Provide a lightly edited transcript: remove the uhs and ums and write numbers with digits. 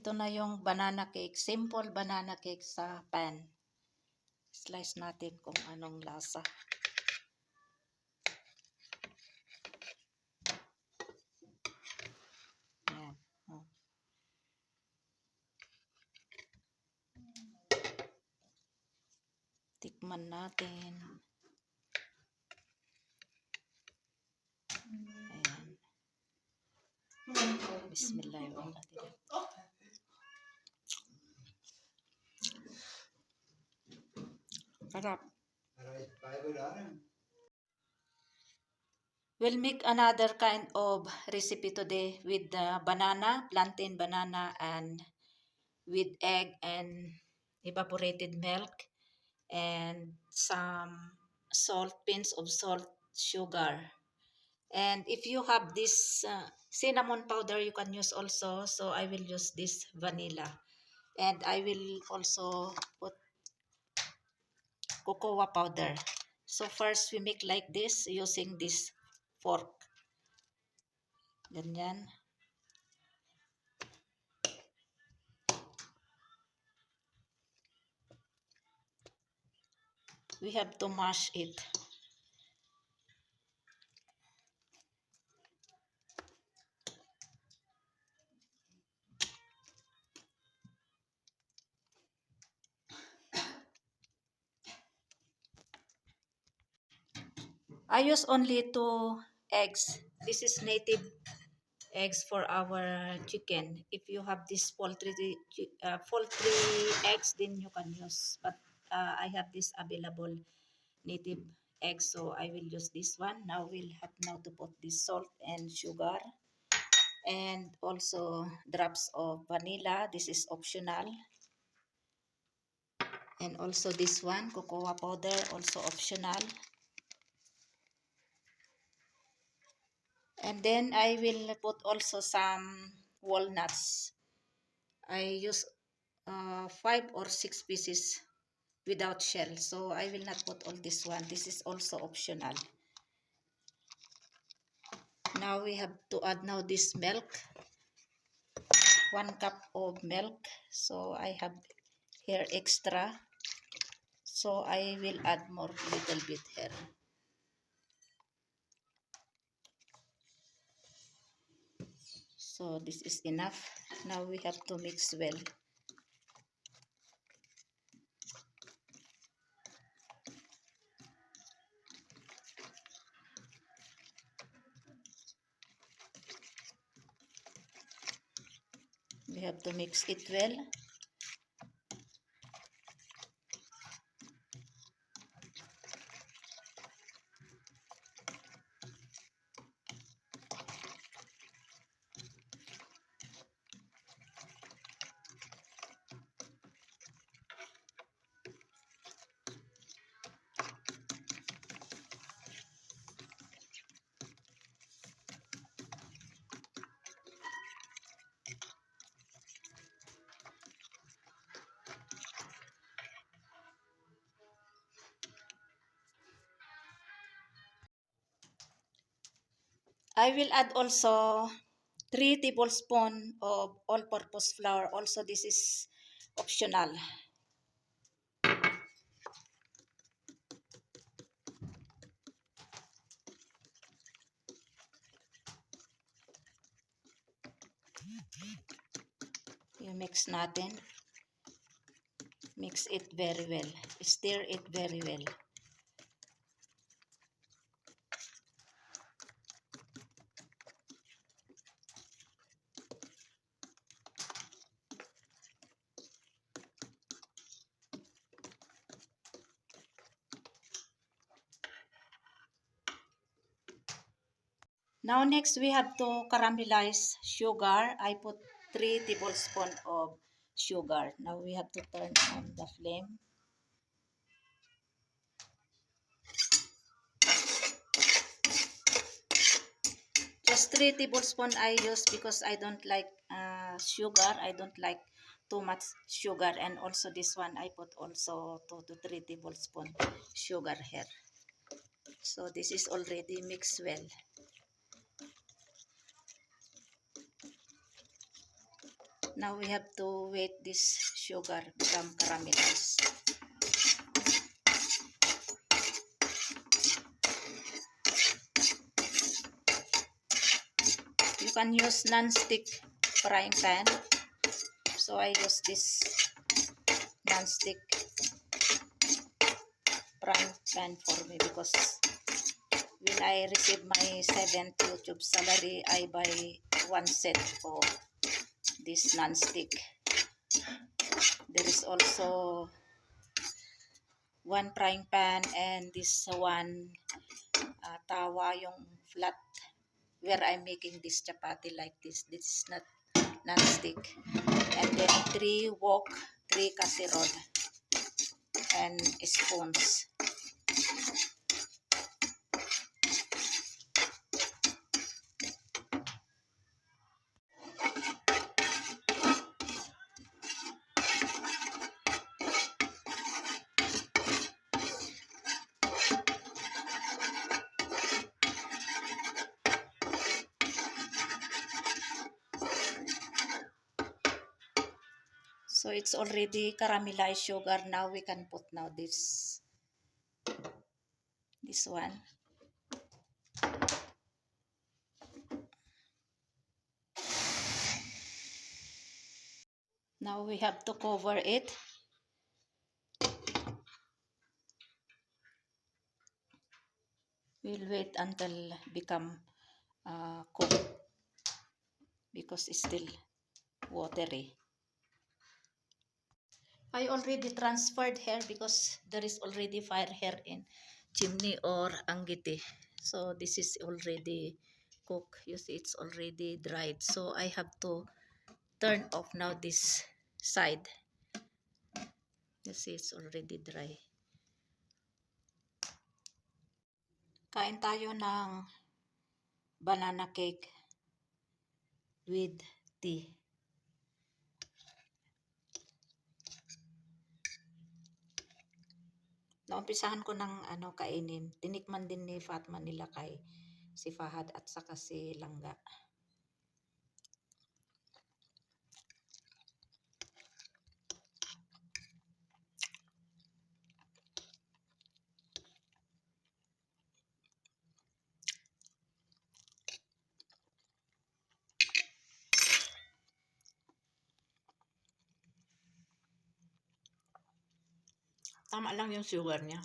ito na yung banana cake. Simple banana cake sa pan. Slice natin kung anong lasa. Ayan. Oh. Tikman natin. Ayan. Bismillahirrahmanirrahim. Sarap. We'll make another kind of recipe today with the banana, plantain banana, and with egg and evaporated milk and some salt, pinch of salt, sugar. And if you have this cinnamon powder, you can use also. So I will use this vanilla. And I will also put cocoa powder. So first we make like this using this fork. Ganyan. We have to mash it. I use only 2 eggs. This is native eggs for our chicken. If you have this poultry eggs, then you can use. But I have this available native eggs, so I will use this one. Now we'll have to put this salt and sugar, and also drops of vanilla. This is optional. And also this one, cocoa powder, also optional. And then I will put also some walnuts. I use 5 or 6 pieces without shell. So I will not put all this one. This is also optional. Now we have to add now this milk. 1 cup of milk. So I have here extra. So I will add more little bit here. So this is enough. Now we have to mix well. We have to mix it well. I will add also 3 tablespoons of all-purpose flour. Also, this is optional. Yung mix natin. Mix it very well. Stir it very well. Now next we have to caramelize sugar. I put 3 tablespoons of sugar. Now we have to turn on the flame. Just 3 tablespoons I use because I don't like sugar. I don't like too much sugar. And also this one I put also 2 to 3 tablespoons sugar here. So this is already mixed well. Now we have to wait this sugar become caramelized. You can use non-stick frying pan. So I use this non-stick frying pan for me because when I receive my 7th YouTube salary, I buy one set of this non-stick. There is also one frying pan and this one tawa, yung flat where I'm making this chapati like this. This is not non-stick. And then 3 wok, 3 casserole and spoons. So it's already caramelized sugar. Now we can put now this one. Now we have to cover it. We'll wait until become cooked because it's still watery. I already transferred here because there is already fire here in chimney or anggiti. So this is already cooked. You see it's already dried. So I have to turn off now this side. You see it's already dry. Kain tayo ng banana cake with tea. Naumpisahan ko ng kainin. Tinikman din ni Fatma nila kay si Fahad at saka si Langga. Tama lang yung sugar niya.